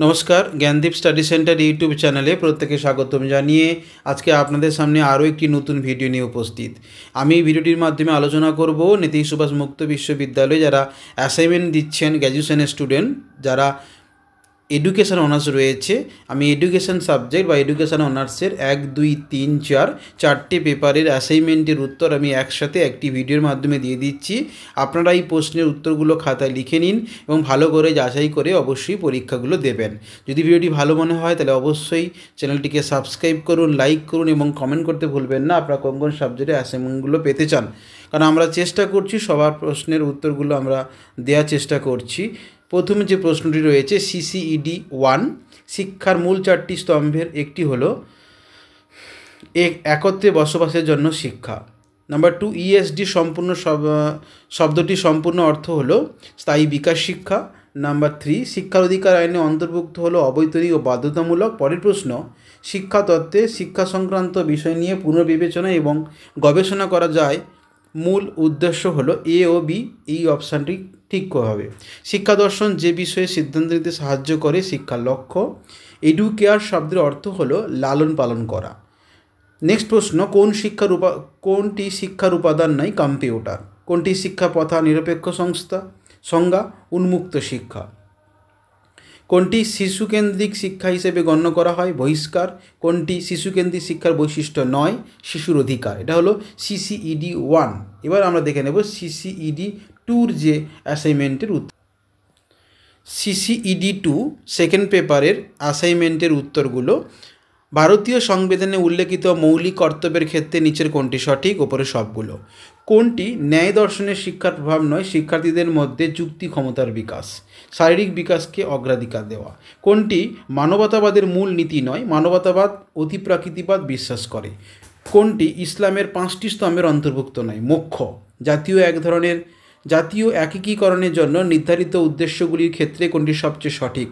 नमस्कार Gyandeep study centre YouTube चैनले प्रत्येके स्वागतम जानिए आज के आपनादेर सामने आरो एक नतून भिडियो निये उपस्थित। आमी भिडियोटिर माध्यमे आलोचना करब नेताजी सुभाष मुक्त विश्वविद्यालय जारा असाइनमेंट दिच्छेन ग्र्याजुएशन स्टूडेंट जारा एडुकेशन अनार्स रयेछे आमी एडुकेशन सबजेक्ट बा एडुकेशन अनार्सर 1 2 3 4 चारटे पेपारेर असाइनमेंटेर उत्तर आमी एकसाथे एकटी भिडियोर माध्यमे दिए दिচ্ছি। आपनारा এই প্রশ্নের উত্তরগুলো খাতায় লিখে নিন এবং ভালো করে যাচাই করে অবশ্যই পরীক্ষাগুলো দেবেন। যদি ভিডিওটি ভালো মনে হয় তাহলে অবশ্যই চ্যানেলটিকে সাবস্ক্রাইব করুন, লাইক করুন এবং কমেন্ট করতে ভুলবেন না আপনারা কোন কোন সাবজেক্টে অ্যাসাইনমেন্টগুলো পেতে চান, কারণ আমরা চেষ্টা করছি সবার প্রশ্নের উত্তরগুলো আমরা দেওয়ার চেষ্টা করছি। প্রথমে যে প্রশ্নটি রয়েছে সিসিইডি 1 শিক্ষার মূল চারটি স্তম্ভের একটি হলো একত্রে বসবাসের জন্য শিক্ষা। নাম্বার 2 ইএসডি সম্পূর্ণ শব্দটি সম্পূর্ণ অর্থ হলো স্থায়ী বিকাশ শিক্ষা। নাম্বার 3 শিক্ষার অধিকার আইনে অন্তর্ভুক্ত হলো অবৈতনিক ও বাধ্যতামূলক। পরের প্রশ্ন শিক্ষা তত্ত্বে শিক্ষা সংক্রান্ত বিষয় নিয়ে পুনর্বিবেচনা এবং গবেষণা করা যায় মূল উদ্দেশ্য হলো এ ও বি। এই অপশানটি ঠিক হবে। শিক্ষা দর্শন যে বিষয়ে সিদ্ধান্ত নিতে সাহায্য করে শিক্ষার লক্ষ্য। এডুকেয়ার শব্দের অর্থ হলো লালন পালন করা। নেক্সট প্রশ্ন কোনটি শিক্ষার উপাদান নয় কম্পিউটার। কোনটি শিক্ষা প্রথা নিরপেক্ষ সংজ্ঞা উন্মুক্ত শিক্ষা। কোনটি শিশুকেন্দ্রিক শিক্ষা হিসেবে গণ্য করা হয় বহিষ্কার। কোনটি শিশুকেন্দ্রিক শিক্ষার বৈশিষ্ট্য নয় শিশুর অধিকার। এটা হলো সিসিইডি 1। এবার আমরা দেখে নেব সিসিইডি 2 যে অ্যাসাইনমেন্টের উত্তর। সিসিইডি 2 সেকেন্ড পেপারের অ্যাসাইনমেন্টের উত্তরগুলো ভারতীয় সংবিধানে উল্লেখিত মৌলিক কর্তব্যের ক্ষেত্রে নিচের কোনটি সঠিক, ওপরে সবগুলো। কোনটি ন্যায় দর্শনের শিক্ষার প্রভাব নয় শিক্ষার্থীদের মধ্যে যুক্তি ক্ষমতার বিকাশ শারীরিক বিকাশকে অগ্রাধিকার দেওয়া। কোনটি মানবতাবাদের মূল নীতি নয় মানবতাবাদ অতিপ্রাকৃতিবাদ বিশ্বাস করে। কোনটি ইসলামের 5টি স্তম্ভের অন্তর্ভুক্ত নয় মোক্ষ। জাতীয় একীকরণের জন্য নির্ধারিত উদ্দেশ্যগুলির ক্ষেত্রে কোনটি সবচেয়ে সঠিক,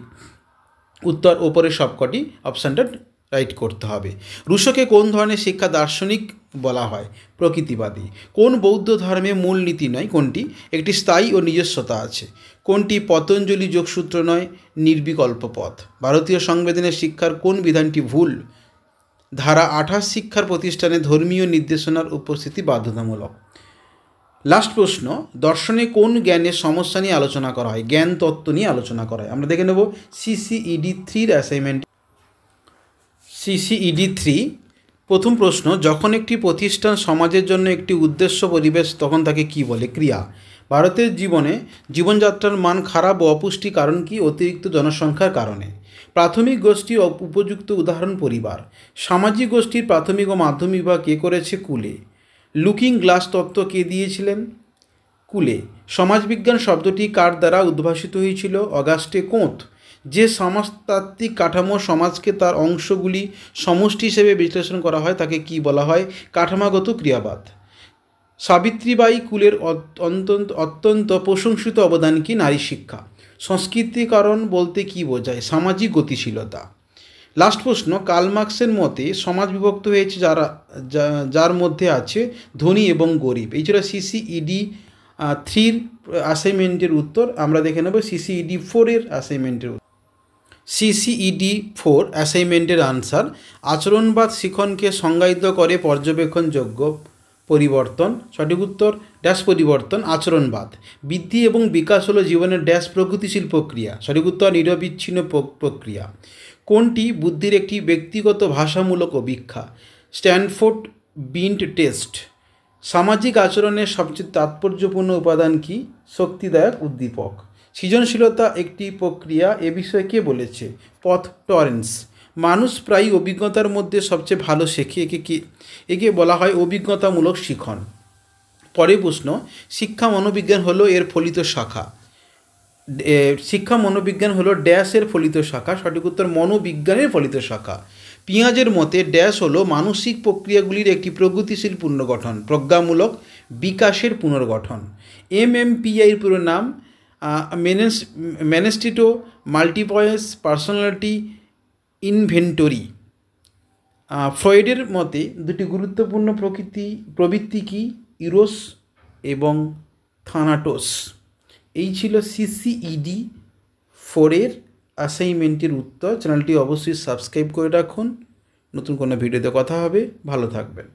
উত্তর ওপরে সবকটি। অপশানটা রাইট করতে হবে। রুশোকে কোন ধরনের শিক্ষা দার্শনিক বলা হয় প্রকৃতিবাদী। কোন বৌদ্ধ ধর্মে মূল নীতি নয় কোনটি একটি স্থায়ী ও নিজস্বতা আছে। কোনটি পতঞ্জলি যোগসূত্র নয় নির্বিকল্প পথ। ভারতীয় সংবিধানের শিক্ষার কোন বিধানটি ভুল। ধারা 28 শিক্ষার প্রতিষ্ঠানে ধর্মীয় নির্দেশনার উপস্থিতি বাধ্যতামূলক। লাস্ট প্রশ্ন দর্শনে কোন জ্ঞানের সমস্যা নিয়ে আলোচনা করা হয় জ্ঞান তত্ত্ব নিয়ে আলোচনা করা হয়। আমরা দেখে নেব সিসিইডি 3 অ্যাসাইনমেন্ট। সিসিইডি 3 প্রথম প্রশ্ন যখন একটি প্রতিষ্ঠান সমাজের জন্য একটি উদ্দেশ্য পরিবেশ তখন তাকে কি বলে ক্রিয়া। ভারতের জীবনযাত্রার মান খারাপ ও অপুষ্টি কারণ কি অতিরিক্ত জনসংখ্যার কারণে। প্রাথমিক গোষ্ঠীর উপযুক্ত উদাহরণ পরিবার। সামাজিক গোষ্ঠীর প্রাথমিক ও মাধ্যমিক বিভাগ কে করেছে কুলে। লুকিং গ্লাস তত্ত্ব কে দিয়েছিলেন কুলে। সমাজবিজ্ঞান শব্দটি কার দ্বারা উদ্ভাসিত হয়েছিল অগাস্টে কোঁত। যে সমাজতাত্ত্বিক কাঠামো সমাজকে তার অংশগুলি সমষ্টি হিসেবে বিশ্লেষণ করা হয় তাকে কি বলা হয় কাঠামোগত ক্রিয়াবাদ। সাবিত্রীবাঈ ফুলের অত্যন্ত প্রশংসিত অবদান কি নারী শিক্ষা। সংস্কৃতিকরণ বলতে কি বোঝায় সামাজিক গতিশীলতা। লাস্ট প্রশ্ন কার্ল মার্ক্সের মতে সমাজ বিভক্ত হয়েছে যার মধ্যে আছে ধনী এবং গরিব। এই ছিল সিসিইডি 3 অ্যাসাইনমেন্টের উত্তর। আমরা দেখে নেব সিসিইডি 4 এর অ্যাসাইনমেন্টের উত্তর। সিসিইডি 4 অ্যাসাইনমেন্টের আনসার আচরণবাদ শিখনকে সংজ্ঞায়িত করে পর্যবেক্ষণযোগ্য পরিবর্তন। সঠিক উত্তর ড্যাশ পরিবর্তন আচরণবাদ। বৃদ্ধি এবং বিকাশ হলো জীবনের ড্যাশ প্রগতিশীল প্রক্রিয়া। সঠিক উত্তর নিরবিচ্ছিন্ন প্রক্রিয়া। কোনটি বুদ্ধির একটি ব্যক্তিগত ভাষামূলক অভিক্ষা স্ট্যানফোর্ড বিন্ড টেস্ট। সামাজিক আচরণের সবচেয়ে তাৎপর্যপূর্ণ উপাদান কি শক্তিদায়ক উদ্দীপক। সৃজনশীলতা একটি প্রক্রিয়া এ বিষয়ে কে বলেছে পথ টরেন্স। মানুষ প্রায়ই অভিজ্ঞতার মধ্যে সবচেয়ে ভালো শেখে একে বলা হয় অভিজ্ঞতামূলক শিখন। পরের প্রশ্ন শিক্ষা মনোবিজ্ঞান হলো এর ফলিত শাখা। শিক্ষা মনোবিজ্ঞান হলো ড্যাশের ফলিত শাখা। সঠিক উত্তর মনোবিজ্ঞানের ফলিত শাখা। পিঁয়াজের মতে ড্যাশ হলো মানসিক প্রক্রিয়াগুলির একটি প্রগতিশীল পুনর্গঠন প্রজ্ঞামূলক বিকাশের পুনর্গঠন। এমএমপিআইয়ের পুরো নাম ম্যানেস্টিটো মাল্টিপয়েস পার্সোনালিটি ইনভেন্টরি। ফ্রয়েডের মতে দুটি গুরুত্বপূর্ণ প্রবৃত্তি কি ইরোস এবং থানাটোস। এই ছিল সিসিইডি 4 এর অ্যাসাইনমেন্টটির উত্তর। চ্যানেলটি অবশ্যই সাবস্ক্রাইব করে রাখুন। নতুন কোনো ভিডিওতে কথা হবে। ভালো থাকবেন।